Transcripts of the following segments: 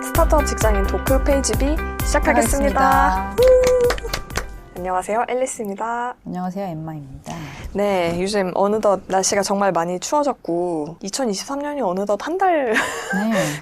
스타트업 직장인 토크 페이지 B 시작하겠습니다. 안녕하세요, 앨리스입니다. 안녕하세요, 엠마입니다. 네, 요즘 어느덧 날씨가 정말 많이 추워졌고 2023년이 어느덧 한 달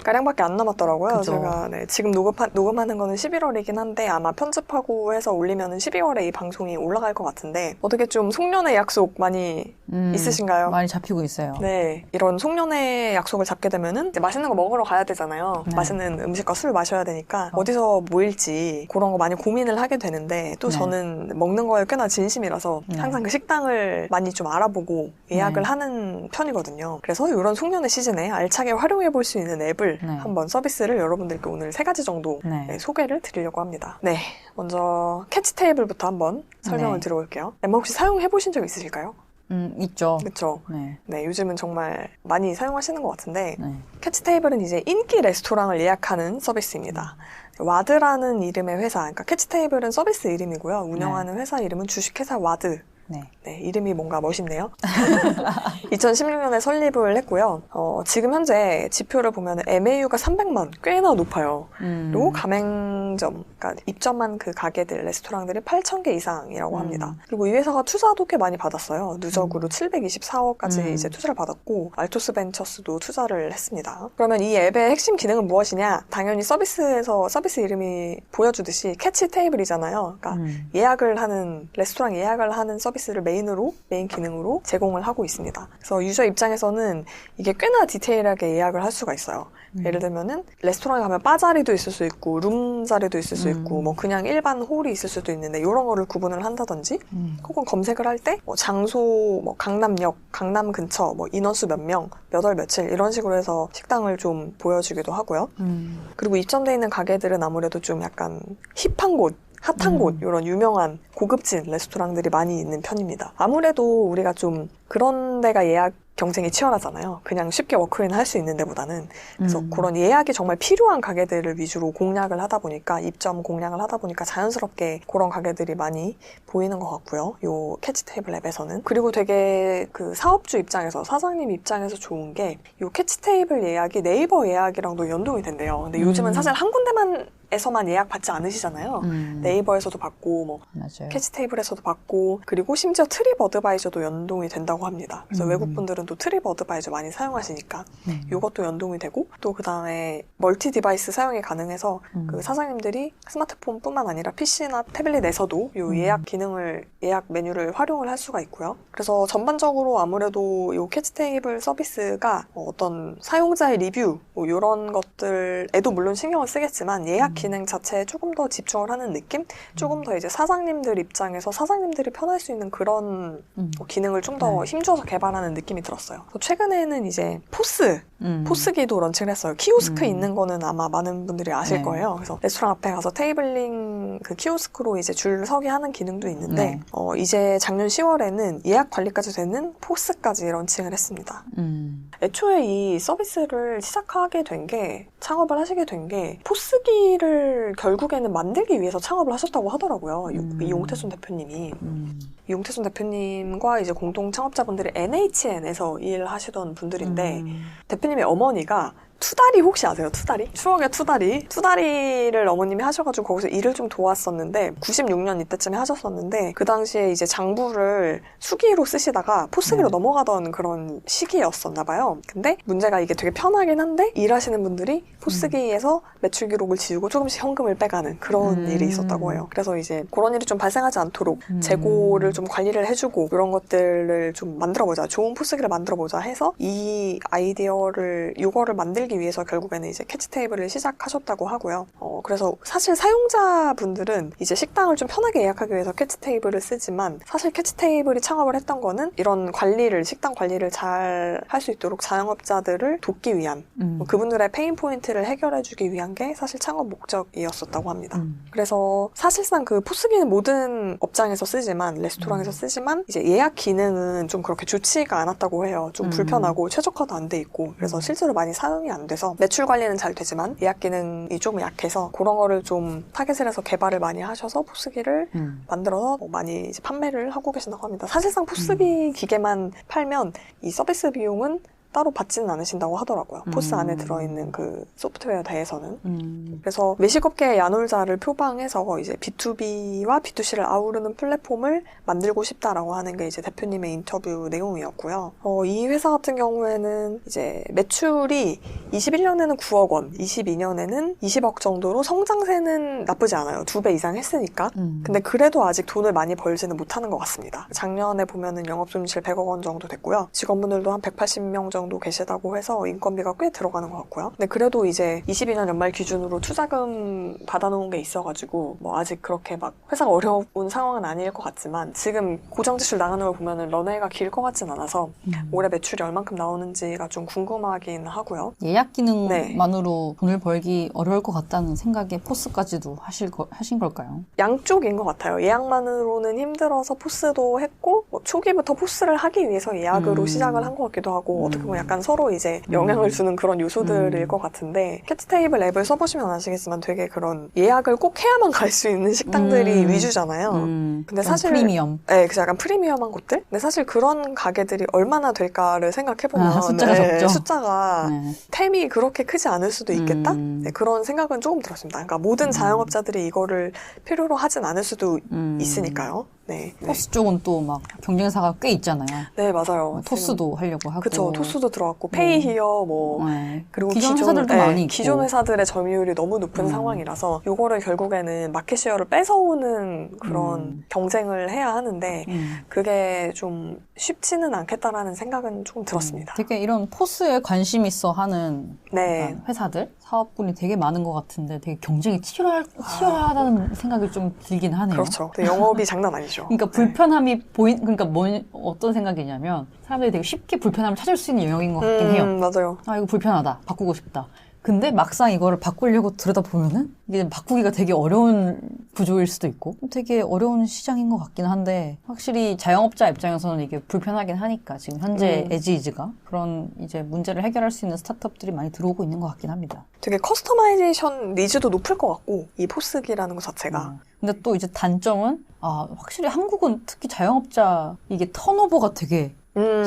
가량밖에 안 남았더라고요. 그죠. 제가 지금 녹음하는 거는 11월이긴 한데 아마 편집하고 해서 올리면 12월에 이 방송이 올라갈 것 같은데 어떻게 좀 송년회 약속 많이 있으신가요? 많이 잡히고 있어요. 네, 이런 송년회 약속을 잡게 되면은 이제 맛있는 거 먹으러 가야 되잖아요. 네. 맛있는 음식과 술 마셔야 되니까 어디서 모일지 그런 거 많이 고민을 하게 되는데 또 네. 저는 먹는 거에 꽤나 진심이라서 네. 항상 그 식당을 많이 좀 알아보고 예약을 네. 하는 편이거든요. 그래서 이런 송년회 시즌에 알차게 활용해 볼 수 있는 앱을 네. 한번 서비스를 여러분들께 오늘 3가지 정도 네. 소개를 드리려고 합니다. 네, 먼저 캐치 테이블부터 한번 설명을 네. 드려볼게요. 엠마 혹시 사용해 보신 적 있으실까요? 있죠. 그렇죠. 네. 네, 요즘은 정말 많이 사용하시는 것 같은데 네. 캐치 테이블은 이제 인기 레스토랑을 예약하는 서비스입니다. 와드라는 이름의 회사, 그러니까 캐치 테이블은 서비스 이름이고요. 운영하는 회사 이름은 주식회사 와드. 네. 네, 이름이 뭔가 멋있네요. 2016년에 설립을 했고요. 지금 현재 지표를 보면 MAU가 300만, 꽤나 높아요. 그리고 가맹점, 그러니까 입점한 그 가게들, 레스토랑들이 8,000개 이상이라고 합니다. 그리고 이 회사가 투자도 꽤 많이 받았어요. 누적으로 724억까지 이제 투자를 받았고, 알토스 벤처스도 투자를 했습니다. 그러면 이 앱의 핵심 기능은 무엇이냐? 당연히 서비스 이름이 보여주듯이 캐치 테이블이잖아요. 그러니까 예약을 하는, 레스토랑 예약을 하는 서비스를 메인 기능으로 제공을 하고 있습니다. 그래서 유저 입장에서는 이게 꽤나 디테일하게 예약을 할 수가 있어요. 예를 들면은 레스토랑에 가면 바 자리도 있을 수 있고 룸 자리도 있을 수 있고 뭐 그냥 일반 홀이 있을 수도 있는데 이런 거를 구분을 한다든지 혹은 검색을 할 때 뭐 장소, 뭐 강남역, 강남 근처, 뭐 인원수 몇 명, 몇 월 며칠 이런 식으로 해서 식당을 좀 보여주기도 하고요. 그리고 입점돼 있는 가게들은 아무래도 좀 약간 힙한 곳, 핫한 곳, 이런 유명한 고급진 레스토랑들이 많이 있는 편입니다. 아무래도 우리가 좀 그런 데가 예약 경쟁이 치열하잖아요. 그냥 쉽게 워크인 할 수 있는 데보다는. 그래서 그런 예약이 정말 필요한 가게들을 위주로 공략을 하다 보니까, 입점 공략을 하다 보니까 자연스럽게 그런 가게들이 많이 보이는 것 같고요. 요 캐치 테이블 앱에서는. 그리고 되게 그 사업주 입장에서, 사장님 입장에서 좋은 게 요 캐치 테이블 예약이 네이버 예약이랑도 연동이 된대요. 근데 요즘은 사실 한 군데에서만 예약 받지 않으시잖아요. 네이버에서도 받고, 뭐 맞아요. 캐치 테이블에서도 받고, 그리고 심지어 트립 어드바이저도 연동이 된다고 합니다. 그래서 외국 분들은 또 트립 어드바이저 많이 사용하시니까 이것도 연동이 되고, 또 그 다음에 멀티 디바이스 사용이 가능해서 그 사장님들이 스마트폰뿐만 아니라 PC나 태블릿에서도 이 예약 메뉴를 활용을 할 수가 있고요. 그래서 전반적으로 아무래도 이 캐치 테이블 서비스가 어떤 사용자의 리뷰 뭐 이런 것들에도 물론 신경을 쓰겠지만 예약 기능 자체에 조금 더 집중을 하는 느낌? 조금 더 이제 사장님들 입장에서 사장님들이 편할 수 있는 그런 기능을 좀 더 힘줘서 개발하는 느낌이 들었어요. 최근에는 이제 포스기도 런칭을 했어요. 키오스크 있는 거는 아마 많은 분들이 아실 거예요. 그래서 레스토랑 앞에 가서 테이블링 그 키오스크로 이제 줄 서게 하는 기능도 있는데 이제 작년 10월에는 예약 관리까지 되는 포스까지 런칭을 했습니다. 애초에 이 서비스를 시작하게 된 게, 창업을 하시게 된 게 포스기를 결국에는 만들기 위해서 창업을 하셨다고 하더라고요. 이용태순 대표님이. 이용태순 대표님과 이제 공동 창업자분들이 NHN에서 일하시던 분들인데 대표님의 어머니가 투다리 혹시 아세요? 투다리? 추억의 투다리? 투다리를 어머님이 하셔가지고 거기서 일을 좀 도왔었는데 96년 이때쯤에 하셨었는데 그 당시에 이제 장부를 수기로 쓰시다가 포스기로 넘어가던 그런 시기였었나 봐요. 근데 문제가 이게 되게 편하긴 한데 일하시는 분들이 포스기에서 매출 기록을 지우고 조금씩 현금을 빼가는 그런 일이 있었다고 해요. 그래서 이제 그런 일이 좀 발생하지 않도록 재고를 좀 관리를 해주고 이런 것들을 좀 만들어보자, 좋은 포스기를 만들어보자 해서 이 아이디어를, 요거를 만들기 위해서 결국에는 이제 캐치 테이블을 시작하셨다고 하고요. 그래서 사실 사용자분들은 이제 식당을 좀 편하게 예약하기 위해서 캐치 테이블을 쓰지만 사실 캐치 테이블이 창업을 했던 거는 이런 관리를, 식당 관리를 잘 할 수 있도록 자영업자들을 돕기 위한 그분들의 페인 포인트를 해결해주기 위한 게 사실 창업 목적이었었다고 합니다. 그래서 사실상 그 포스기는 모든 업장에서 쓰지만, 레스토랑에서 쓰지만 이제 예약 기능은 좀 그렇게 좋지가 않았다고 해요. 좀 불편하고 최적화도 안 돼 있고, 그래서 실제로 많이 사용이 안 돼서 매출 관리는 잘 되지만 예약 기능이 좀 약해서 그런 거를 좀 타겟을 해서 개발을 많이 하셔서 포스기를 만들어서 많이 이제 판매를 하고 계신다고 합니다. 사실상 포스기 기계만 팔면 이 서비스 비용은 따로 받지는 않으신다고 하더라고요. 포스 안에 들어있는 그 소프트웨어 대에서는. 그래서 외식업계의 야놀자를 표방해서 이제 B2B와 B2C를 아우르는 플랫폼을 만들고 싶다라고 하는 게 이제 대표님의 인터뷰 내용이었고요. 이 회사 같은 경우에는 이제 매출이 21년에는 9억 원, 22년에는 20억 정도로 성장세는 나쁘지 않아요. 2배 이상 했으니까. 근데 그래도 아직 돈을 많이 벌지는 못하는 것 같습니다. 작년에 보면은 영업손실 100억 원 정도 됐고요. 직원분들도 한 180명 정도 계시다고 해서 인건비가 꽤 들어가는 것 같고요. 근데 그래도 이제 22년 연말 기준으로 투자금 받아놓은 게 있어가지고 뭐 아직 그렇게 막 회사가 어려운 상황은 아닐 것 같지만 지금 고정지출 나가는 걸 보면은 런웨이가 길 것 같진 않아서 올해 매출이 얼만큼 나오는지가 좀 궁금하긴 하고요. 예약 기능만으로 돈을 벌기 어려울 것 같다는 생각에 포스까지도 하신 걸까요? 양쪽인 것 같아요. 예약만으로는 힘들어서 포스도 했고 뭐 초기부터 포스를 하기 위해서 예약으로 시작을 한 것 같기도 하고 어떻게 보면 약간 서로 이제 영향을 주는 그런 요소들일 것 같은데 캐치테이블 앱을 써보시면 아시겠지만 되게 그런 예약을 꼭 해야만 갈 수 있는 식당들이 위주잖아요. 근데 사실 프리미엄. 네, 그래서 약간 프리미엄한 곳들? 근데 사실 그런 가게들이 얼마나 될까를 생각해보면 숫자가 적죠. 숫자가 템이 그렇게 크지 않을 수도 있겠다? 네, 그런 생각은 조금 들었습니다. 그러니까 모든 자영업자들이 이거를 필요로 하진 않을 수도 있으니까요. 네. 포스 쪽은 또 막 경쟁사가 꽤 있잖아요. 네, 맞아요. 토스도 하려고 하고. 그쵸, 토스도 들어왔고, 페이히어, 뭐, 네. 그리고 기존 회사들도 많이 있고. 기존 회사들의 점유율이 너무 높은 상황이라서, 요거를 결국에는 마켓쉐어를 뺏어오는 그런 경쟁을 해야 하는데, 그게 좀 쉽지는 않겠다라는 생각은 조금 들었습니다. 되게 이런 포스에 관심 있어 하는 네. 회사들, 사업군이 되게 많은 것 같은데 되게 경쟁이 치열하다는 생각이 좀 들긴 하네요. 그렇죠. 영업이 장난 아니죠. 그러니까 불편함이 그러니까 어떤 생각이냐면 사람들이 되게 쉽게 불편함을 찾을 수 있는 영역인 것 같긴 해요. 맞아요. 아, 이거 불편하다. 바꾸고 싶다. 근데 막상 이거를 바꾸려고 들여다보면은 이게 바꾸기가 되게 어려운 구조일 수도 있고 되게 어려운 시장인 것 같긴 한데 확실히 자영업자 입장에서는 이게 불편하긴 하니까 지금 현재 에지이즈가 그런 이제 문제를 해결할 수 있는 스타트업들이 많이 들어오고 있는 것 같긴 합니다. 되게 커스터마이제이션 니즈도 높을 것 같고 이 포스기라는 것 자체가 근데 또 이제 단점은 확실히 한국은 특히 자영업자 이게 턴오버가 되게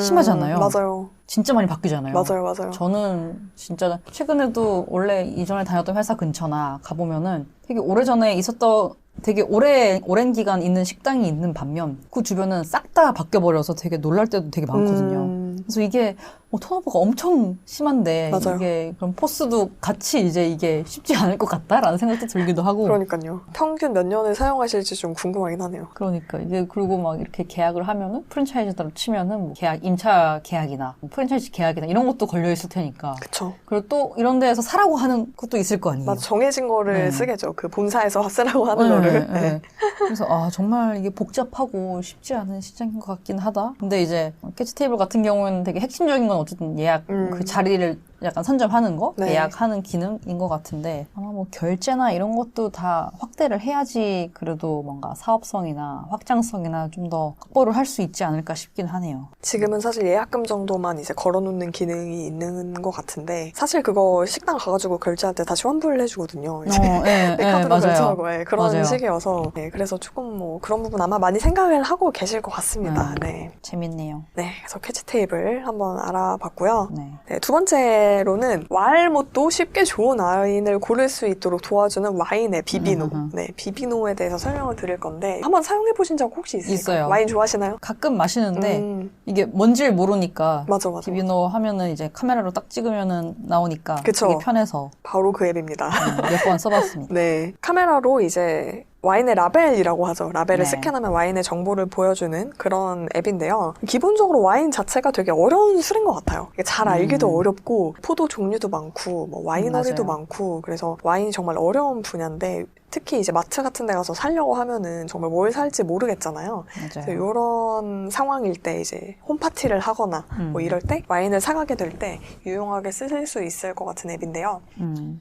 심하잖아요. 맞아요. 진짜 많이 바뀌잖아요. 맞아요. 저는 진짜 최근에도 원래 이전에 다녔던 회사 근처나 가보면은 되게 오래전에 있었던 되게 오랜 기간 있는 식당이 있는 반면 그 주변은 싹 다 바뀌어버려서 되게 놀랄 때도 되게 많거든요. 그래서 이게 턴오버가 엄청 심한데 맞아요. 이게 그럼 포스도 같이 이제 이게 쉽지 않을 것 같다라는 생각도 들기도 하고 그러니까요. 평균 몇 년을 사용하실지 좀 궁금하긴 하네요. 그러니까 이게 그리고 막 이렇게 계약을 하면은 프랜차이즈대로 치면은 뭐 임차 계약이나 프랜차이즈 계약이나 이런 것도 걸려 있을 테니까. 그쵸. 그리고 또 이런 데에서 사라고 하는 것도 있을 거 아니에요. 맞아, 정해진 거를 쓰겠죠. 그 본사에서 쓰라고 하는 거를. 네. 그래서 정말 이게 복잡하고 쉽지 않은 시장인 것 같긴 하다. 근데 이제 캐치테이블 같은 경우는 되게 핵심적인 건 어쨌든 예약 그 자리를 약간 선점하는 거, 네. 예약하는 기능인 것 같은데 아마 뭐 결제나 이런 것도 다 확대를 해야지 그래도 뭔가 사업성이나 확장성이나 좀 더 확보를 할 수 있지 않을까 싶긴 하네요. 지금은 사실 예약금 정도만 이제 걸어놓는 기능이 있는 것 같은데 사실 그거 식당 가가지고 결제할 때 다시 환불을 해주거든요. 이제 네, 카드로 맞아요. 결제하고 그런 맞아요. 식이어서 그래서 조금 뭐 그런 부분 아마 많이 생각을 하고 계실 것 같습니다. 네. 재밌네요. 네, 그래서 캐치테이블 한번 알아봤고요. 네. 네, 두 번째로는 와일못도 쉽게 좋은 와인을 고를 수 있도록 도와주는 와인의 비비노. 네, 비비노에 대해서 설명을 드릴 건데 한번 사용해보신 적 혹시 있으세요? 있어요. 와인 좋아하시나요? 가끔 마시는데 이게 뭔지를 모르니까 맞아. 비비노 하면은 이제 카메라로 딱 찍으면은 나오니까 그쵸. 되게 편해서 바로 그 앱입니다. 몇 번 써봤습니다. 네, 카메라로 이제 와인의 라벨이라고 하죠. 라벨을 네. 스캔하면 와인의 정보를 보여주는 그런 앱인데요. 기본적으로 와인 자체가 되게 어려운 술인 것 같아요. 이게 잘 알기도 어렵고 포도 종류도 많고 뭐 와이너리도 맞아요. 많고 그래서 와인이 정말 어려운 분야인데 특히 이제 마트 같은 데 가서 살려고 하면은 정말 뭘 살지 모르겠잖아요. 그래서 맞아요. 이런 상황일 때 이제 홈파티를 하거나 뭐 이럴 때 와인을 사가게 될 때 유용하게 쓰실 수 있을 것 같은 앱인데요.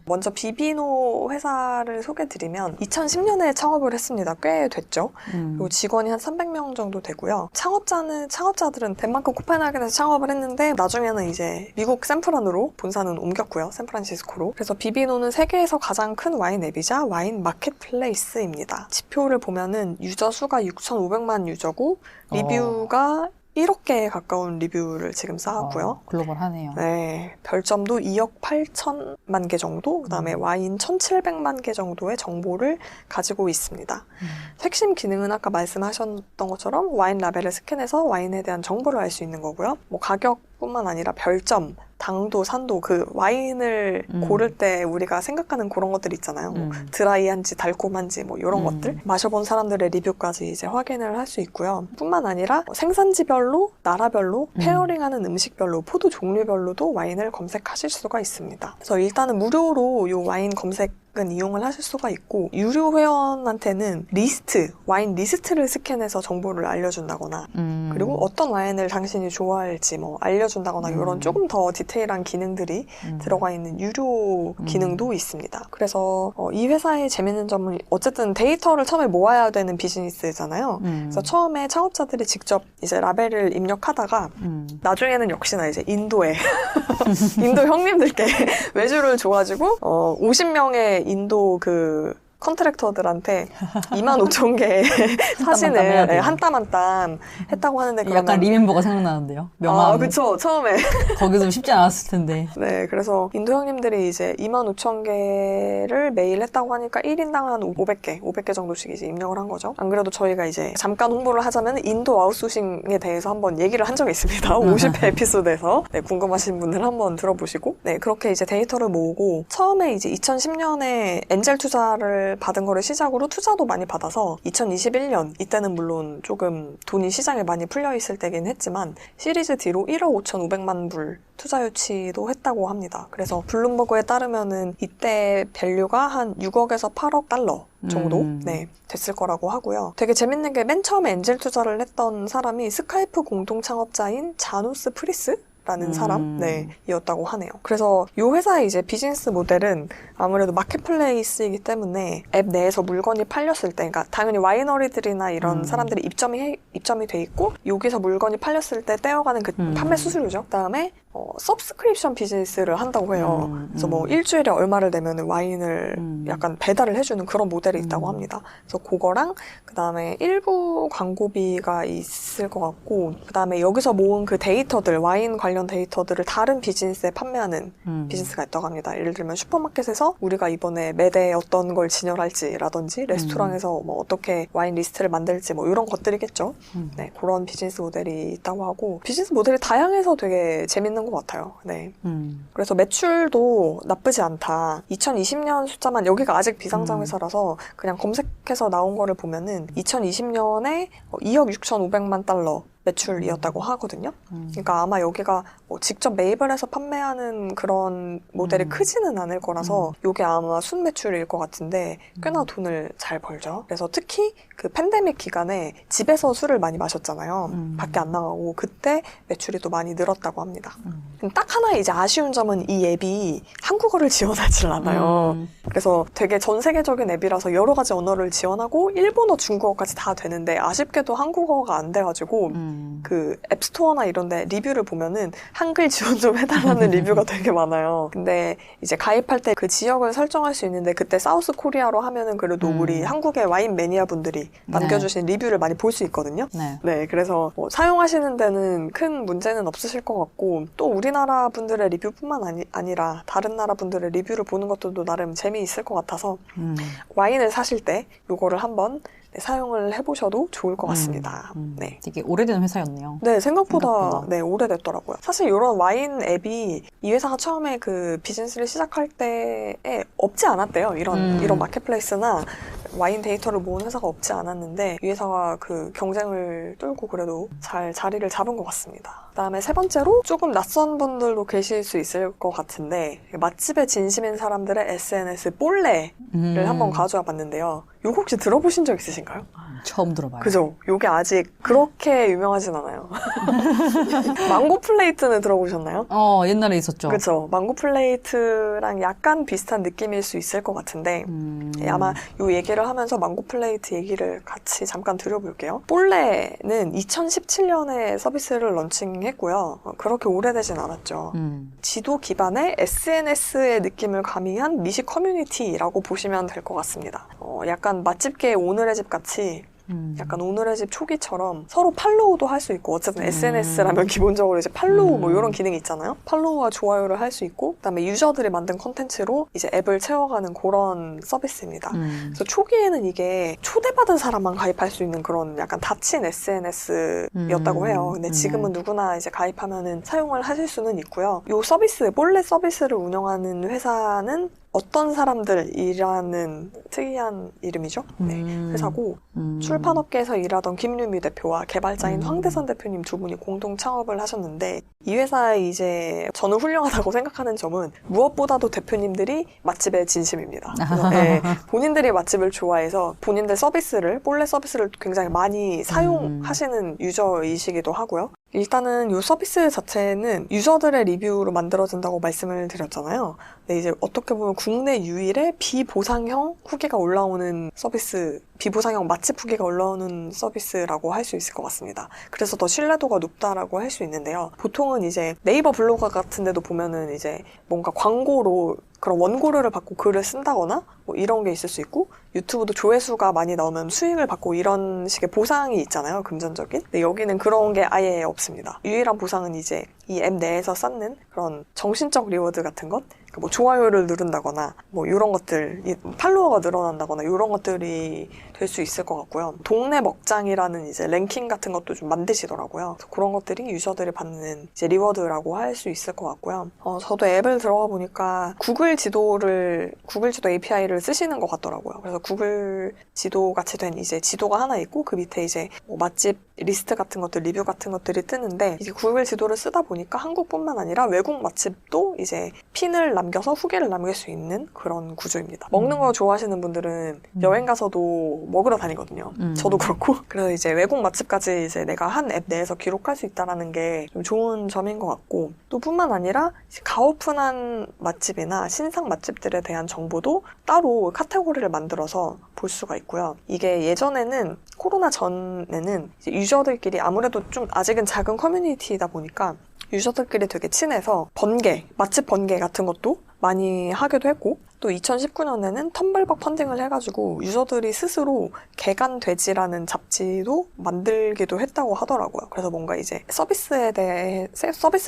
먼저 비비노 회사를 소개드리면 2010년에 창업을 했습니다. 꽤 됐죠. 그리고 직원이 한 300명 정도 되고요. 창업자들은 덴마크 코펜하겐에서 창업을 했는데 나중에는 이제 미국 샌프란으로 본사는 옮겼고요. 샌프란시스코로. 그래서 비비노는 세계에서 가장 큰 와인 앱이자 와인 마켓플레이스입니다. 지표를 보면은 유저 수가 6,500만 유저고 리뷰가 1억 개에 가까운 리뷰를 지금 쌓았고요. 글로벌하네요. 네, 별점도 2억 8천만 개 정도, 그다음에 와인 1,700만 개 정도의 정보를 가지고 있습니다. 핵심 기능은 아까 말씀하셨던 것처럼 와인 라벨을 스캔해서 와인에 대한 정보를 알 수 있는 거고요. 뭐 가격뿐만 아니라 별점, 당도, 산도, 그 와인을 고를 때 우리가 생각하는 그런 것들 있잖아요. 뭐 드라이한지 달콤한지 뭐 이런 것들 마셔본 사람들의 리뷰까지 이제 확인을 할 수 있고요. 뿐만 아니라 생산지별로, 나라별로, 페어링하는 음식별로, 포도 종류별로도 와인을 검색하실 수가 있습니다. 그래서 일단은 무료로 이 와인 검색은 이용을 하실 수가 있고, 유료 회원한테는 와인 리스트를 스캔해서 정보를 알려준다거나, 그리고 어떤 와인을 당신이 좋아할지 뭐 알려준다거나 이런 조금 더 디테일한 기능들이 들어가 있는 유료 기능도 있습니다. 그래서 이 회사의 재밌는 점은 어쨌든 데이터를 처음에 모아야 되는 비즈니스잖아요. 그래서 처음에 창업자들이 직접 이제 라벨을 입력하다가 나중에는 역시나 이제 인도 형님들께 외주를 줘가지고 50명의 인도 그 컨트랙터들한테 25,000개의 사진을 한 땀 한 땀 했다고 하는데, 그러면 약간 리멤버가 생각나는데요. 명함. 그쵸. 처음에. 거기서 쉽지 않았을 텐데. 네, 그래서 인도 형님들이 이제 25,000개를 매일 했다고 하니까 1인당 한 500개 정도씩 이제 입력을 한 거죠. 안 그래도 저희가 이제 잠깐 홍보를 하자면 인도 아웃소싱에 대해서 한번 얘기를 한 적이 있습니다. 50회 에피소드에서. 네, 궁금하신 분들 한번 들어보시고. 네, 그렇게 이제 데이터를 모으고, 처음에 이제 2010년에 엔젤 투자를 받은 거를 시작으로 투자도 많이 받아서 2021년, 이때는 물론 조금 돈이 시장에 많이 풀려 있을 때긴 했지만 시리즈 D로 1억 5,500만 불 투자 유치도 했다고 합니다. 그래서 블룸버그에 따르면은 이때 밸류가 한 6억에서 8억 달러 정도 네, 됐을 거라고 하고요. 되게 재밌는 게 맨 처음에 엔젤 투자를 했던 사람이 스카이프 공동 창업자인 자누스 프리스? 라는 사람, 네, 이었다고 하네요. 그래서 이 회사의 이제 비즈니스 모델은 아무래도 마켓플레이스이기 때문에 앱 내에서 물건이 팔렸을 때, 그러니까 당연히 와이너리들이나 이런 사람들이 입점이 돼 있고, 여기서 물건이 팔렸을 때 떼어가는 그 판매 수수료죠. 그다음에 서브스크립션 비즈니스를 한다고 해요. 그래서 뭐 일주일에 얼마를 내면 와인을 약간 배달을 해주는 그런 모델이 있다고 합니다. 그래서 그거랑 그다음에 일부 광고비가 있을 것 같고, 그다음에 여기서 모은 그 데이터들, 와인 관련 데이터들을 다른 비즈니스에 판매하는 비즈니스가 있다고 합니다. 예를 들면 슈퍼마켓에서 우리가 이번에 매대에 어떤 걸 진열할지라든지, 레스토랑에서 뭐 어떻게 와인 리스트를 만들지 뭐 이런 것들이겠죠. 네, 그런 비즈니스 모델이 있다고 하고, 비즈니스 모델이 다양해서 되게 재밌는 것 같아요. 네. 그래서 매출도 나쁘지 않다. 2020년 숫자만, 여기가 아직 비상장 회사라서 그냥 검색해서 나온 거를 보면은 2020년에 2억 6,500만 달러 매출이었다고 하거든요. 그러니까 아마 여기가 뭐 직접 매입을 해서 판매하는 그런 모델이 크지는 않을 거라서 이게 아마 순매출일 것 같은데 꽤나 돈을 잘 벌죠. 그래서 특히 그 팬데믹 기간에 집에서 술을 많이 마셨잖아요. 밖에 안 나가고, 그때 매출이 또 많이 늘었다고 합니다. 딱 하나 이제 아쉬운 점은 이 앱이 한국어를 지원하지 않아요. 그래서 되게 전 세계적인 앱이라서 여러 가지 언어를 지원하고 일본어, 중국어까지 다 되는데 아쉽게도 한국어가 안 돼가지고 그 앱스토어나 이런데 리뷰를 보면은 한글 지원 좀 해달라는 리뷰가 되게 많아요. 근데 이제 가입할 때 그 지역을 설정할 수 있는데, 그때 사우스 코리아로 하면은 그래도 우리 한국의 와인 매니아 분들이 남겨주신 리뷰를 많이 볼 수 있거든요. 네, 그래서 뭐 사용하시는 데는 큰 문제는 없으실 것 같고, 또 우리나라 분들의 리뷰뿐만 아니라 다른 나라 분들의 리뷰를 보는 것도 나름 재미있을 것 같아서 와인을 사실 때 요거를 한번 사용을 해보셔도 좋을 것 같습니다. 네. 되게 오래된 회사였네요. 네, 생각보다. 네, 오래됐더라고요. 사실 이런 와인 앱이 이 회사가 처음에 그 비즈니스를 시작할 때에 없지 않았대요. 이런 마켓플레이스나 와인 데이터를 모은 회사가 없지 않았는데, 이 회사가 그 경쟁을 뚫고 그래도 잘 자리를 잡은 것 같습니다. 그다음에 세 번째로, 조금 낯선 분들도 계실 수 있을 것 같은데, 맛집에 진심인 사람들의 SNS 볼레를 한번 가져와 봤는데요. 요거 혹시 들어보신 적 있으신가요? 처음 들어봐요. 그죠? 요게 아직 그렇게 유명하진 않아요. 망고 플레이트는 들어보셨나요? 옛날에 있었죠. 그죠? 망고 플레이트랑 약간 비슷한 느낌일 수 있을 것 같은데, 아마 요 얘기를 하면서 망고 플레이트 얘기를 같이 잠깐 드려볼게요. 볼레는 2017년에 서비스를 런칭했고요. 그렇게 오래되진 않았죠. 지도 기반의 SNS의 느낌을 가미한 미식 커뮤니티라고 보시면 될 것 같습니다. 약간 맛집계의 오늘의 집 같이 약간 오늘의 집 초기처럼 서로 팔로우도 할 수 있고 어쨌든 SNS라면 기본적으로 이제 팔로우 뭐 이런 기능이 있잖아요. 팔로우와 좋아요를 할 수 있고 그다음에 유저들이 만든 콘텐츠로 이제 앱을 채워가는 그런 서비스입니다. 그래서 초기에는 이게 초대받은 사람만 가입할 수 있는 그런 약간 닫힌 SNS였다고 해요. 근데 지금은 누구나 이제 가입하면은 사용을 하실 수는 있고요. 이 서비스, 볼렛 서비스를 운영하는 회사는 어떤 사람들이라는 특이한 이름이죠. 네, 회사고 출판업계에서 일하던 김유미 대표와 개발자인 황대선 대표님 두 분이 공동 창업을 하셨는데 이 회사의 이제 저는 훌륭하다고 생각하는 점은 무엇보다도 대표님들이 맛집의 진심입니다. 그래서, 네, 본인들이 맛집을 좋아해서 본인들 서비스를 볼렛 서비스를 굉장히 많이 사용하시는 유저이시기도 하고요. 일단은 이 서비스 자체는 유저들의 리뷰로 만들어진다고 말씀을 드렸잖아요. 근데 이제 어떻게 보면 국내 유일의 비보상형 후기가 올라오는 서비스, 비보상형 맛집 후기가 올라오는 서비스라고 할 수 있을 것 같습니다. 그래서 더 신뢰도가 높다라고 할 수 있는데요. 보통은 이제 네이버 블로그 같은 데도 보면은 이제 뭔가 광고로 그런 원고료를 받고 글을 쓴다거나 뭐 이런 게 있을 수 있고 유튜브도 조회수가 많이 나오면 수익을 받고 이런 식의 보상이 있잖아요. 금전적인. 근데 여기는 그런 게 아예 없습니다. 유일한 보상은 이제 이 앱 내에서 쌓는 그런 정신적 리워드 같은 것, 뭐 좋아요를 누른다거나 뭐 이런 것들, 팔로워가 늘어난다거나 이런 것들이 될 수 있을 것 같고요. 동네 먹장이라는 이제 랭킹 같은 것도 좀 만드시더라고요. 그래서 그런 것들이 유저들이 받는 이제 리워드라고 할 수 있을 것 같고요. 저도 앱을 들어가 보니까 구글 지도 API를 쓰시는 것 같더라고요. 그래서 구글 지도 같이 된 이제 지도가 하나 있고 그 밑에 이제 뭐 맛집 리스트 같은 것들, 리뷰 같은 것들이 뜨는데 이제 구글 지도를 쓰다 보니까 한국뿐만 아니라 외국 맛집도 이제 핀을 남겨서 후기를 남길 수 있는 그런 구조입니다. 먹는 거 좋아하시는 분들은 여행 가서도 먹으러 다니거든요. 저도 그렇고. 그래서 이제 외국 맛집까지 이제 내가 한 앱 내에서 기록할 수 있다는 게 좀 좋은 점인 것 같고 또 뿐만 아니라 가오픈한 맛집이나 신상 맛집들에 대한 정보도 따로 카테고리를 만들어서 볼 수가 있고요. 이게 예전에는 코로나 전에는 이제 유저들끼리 아무래도 좀 아직은 작은 커뮤니티이다 보니까 유저들끼리 되게 친해서 맛집 번개 같은 것도 많이 하기도 했고 또 2019년에는 텀블벅 펀딩을 해가지고 유저들이 스스로 개간돼지라는 잡지도 만들기도 했다고 하더라고요. 그래서 뭔가 이제 서비스를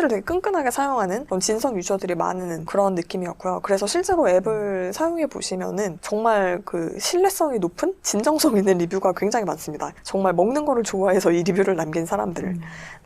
되게 끈끈하게 사용하는 그런 진성 유저들이 많은 그런 느낌이었고요. 그래서 실제로 앱을 사용해 보시면은 정말 그 신뢰성이 높은 진정성 있는 리뷰가 굉장히 많습니다. 정말 먹는 거를 좋아해서 이 리뷰를 남긴 사람들.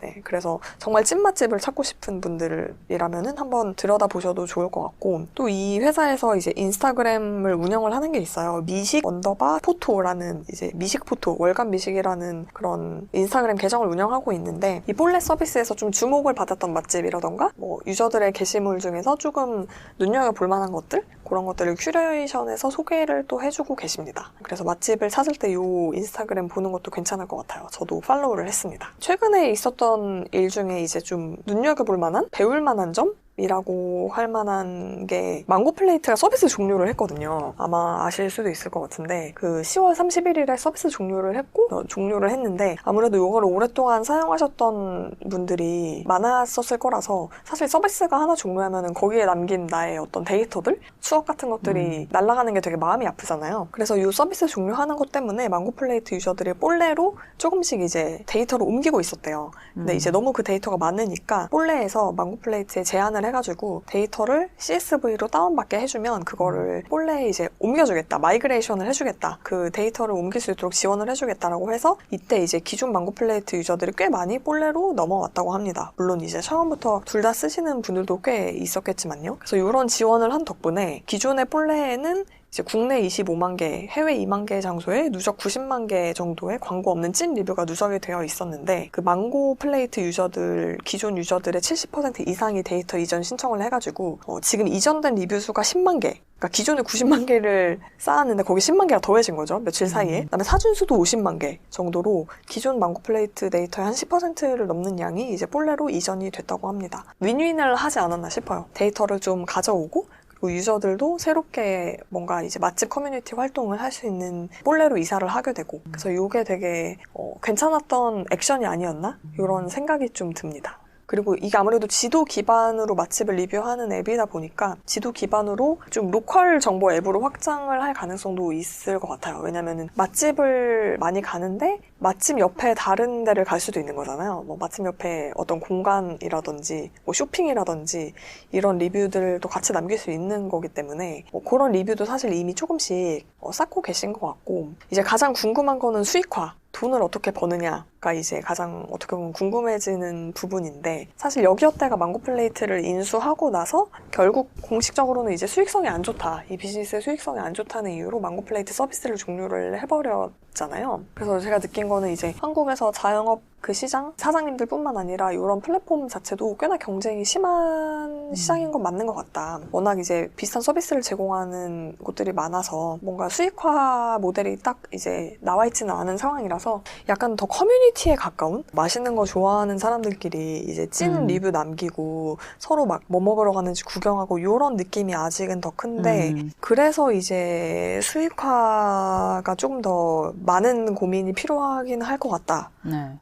네, 그래서 정말 찐맛집을 찾고 싶은 분들이라면은 한번 들여다보셔도 좋을 것 같고 또 이 회사에서 이제 인스타그램을 운영을 하는 게 있어요. 미식_포토라는 이제 미식포토, 월간 미식이라는 그런 인스타그램 계정을 운영하고 있는데 이 볼렛 서비스에서 좀 주목을 받았던 맛집이라던가 뭐 유저들의 게시물 중에서 조금 눈여겨볼 만한 것들 그런 것들을 큐레이션해서 소개를 또 해주고 계십니다. 그래서 맛집을 찾을 때 이 인스타그램 보는 것도 괜찮을 것 같아요. 저도 팔로우를 했습니다. 최근에 있었던 일 중에 이제 좀 눈여겨볼 만한, 배울 만한 점? 이라고 할 만한 게 망고 플레이트가 서비스 종료를 했거든요. 아마 아실 수도 있을 것 같은데 그 10월 31일에 서비스 종료를 했는데 아무래도 이거를 오랫동안 사용하셨던 분들이 많았었을 거라서 사실 서비스가 하나 종료하면은 거기에 남긴 나의 어떤 데이터들, 추억 같은 것들이 날아가는 게 되게 마음이 아프잖아요. 그래서 이 서비스 종료하는 것 때문에 망고 플레이트 유저들이 볼레로 조금씩 이제 데이터를 옮기고 있었대요. 근데 이제 너무 그 데이터가 많으니까 볼레에서 망고 플레이트에 제안을 해가지고 데이터를 CSV로 다운받게 해주면 그거를 볼레에 이제 옮겨주겠다, 마이그레이션을 해주겠다, 그 데이터를 옮길 수 있도록 지원을 해주겠다라고 해서 이때 이제 기존 망고 플레이트 유저들이 꽤 많이 볼레로 넘어왔다고 합니다. 물론 이제 처음부터 둘 다 쓰시는 분들도 꽤 있었겠지만요. 그래서 이런 지원을 한 덕분에 기존의 볼레에는 이제 국내 25만 개, 해외 2만 개 장소에 누적 90만 개 정도의 광고 없는 찐 리뷰가 누적이 되어 있었는데 그 망고 플레이트 유저들, 기존 유저들의 70% 이상이 데이터 이전 신청을 해가지고 지금 이전된 리뷰 수가 10만 개, 그러니까 기존에 90만 개를 쌓았는데 거기 10만 개가 더해진 거죠. 며칠 사이에. 그다음에 사준수도 50만 개 정도로 기존 망고 플레이트 데이터의 한 10%를 넘는 양이 이제 볼레로 이전이 됐다고 합니다. 윈윈을 하지 않았나 싶어요. 데이터를 좀 가져오고 그리고 유저들도 새롭게 뭔가 이제 맛집 커뮤니티 활동을 할 수 있는 볼레로 이사를 하게 되고 그래서 이게 되게 괜찮았던 액션이 아니었나? 이런 생각이 좀 듭니다. 그리고 이게 아무래도 지도 기반으로 맛집을 리뷰하는 앱이다 보니까 지도 기반으로 좀 로컬 정보 앱으로 확장을 할 가능성도 있을 것 같아요. 왜냐면은 맛집을 많이 가는데 맛집 옆에 다른 데를 갈 수도 있는 거잖아요. 뭐 맛집 옆에 어떤 공간이라든지 뭐 쇼핑이라든지 이런 리뷰들도 같이 남길 수 있는 거기 때문에 뭐 그런 리뷰도 사실 이미 조금씩 쌓고 계신 것 같고, 이제 가장 궁금한 거는 수익화. 돈을 어떻게 버느냐가 이제 가장 어떻게 보면 궁금해지는 부분인데, 사실 여기어때가 망고플레이트를 인수하고 나서 결국 공식적으로는 이제 수익성이 안 좋다, 이 비즈니스의 수익성이 안 좋다는 이유로 망고플레이트 서비스를 종료를 해버렸잖아요. 그래서 제가 느낀 거는 이제 한국에서 자영업 그 시장 사장님들 뿐만 아니라 이런 플랫폼 자체도 꽤나 경쟁이 심한 시장인 건 맞는 것 같다. 워낙 이제 비슷한 서비스를 제공하는 곳들이 많아서 뭔가 수익화 모델이 딱 이제 나와 있지는 않은 상황이라서 약간 더 커뮤니티에 가까운, 맛있는 거 좋아하는 사람들끼리 이제 찐 리뷰 남기고 서로 막 뭐 먹으러 가는지 구경하고 이런 느낌이 아직은 더 큰데, 그래서 이제 수익화가 조금 더 많은 고민이 필요하긴 할 것 같다.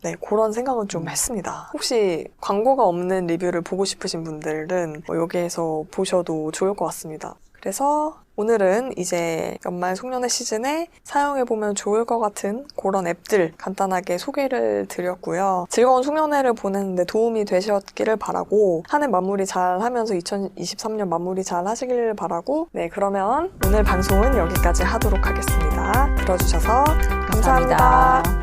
네, 그런 생각은 좀 했습니다. 혹시 광고가 없는 리뷰를 보고 싶으신 분들은 여기에서 보셔도 좋을 것 같습니다. 그래서 오늘은 이제 연말 송년회 시즌에 사용해보면 좋을 것 같은 그런 앱들 간단하게 소개를 드렸고요. 즐거운 송년회를 보내는데 도움이 되셨기를 바라고, 한 해 마무리 잘 하면서 2023년 마무리 잘 하시길 바라고, 네, 그러면 오늘 방송은 여기까지 하도록 하겠습니다. 들어주셔서 감사합니다.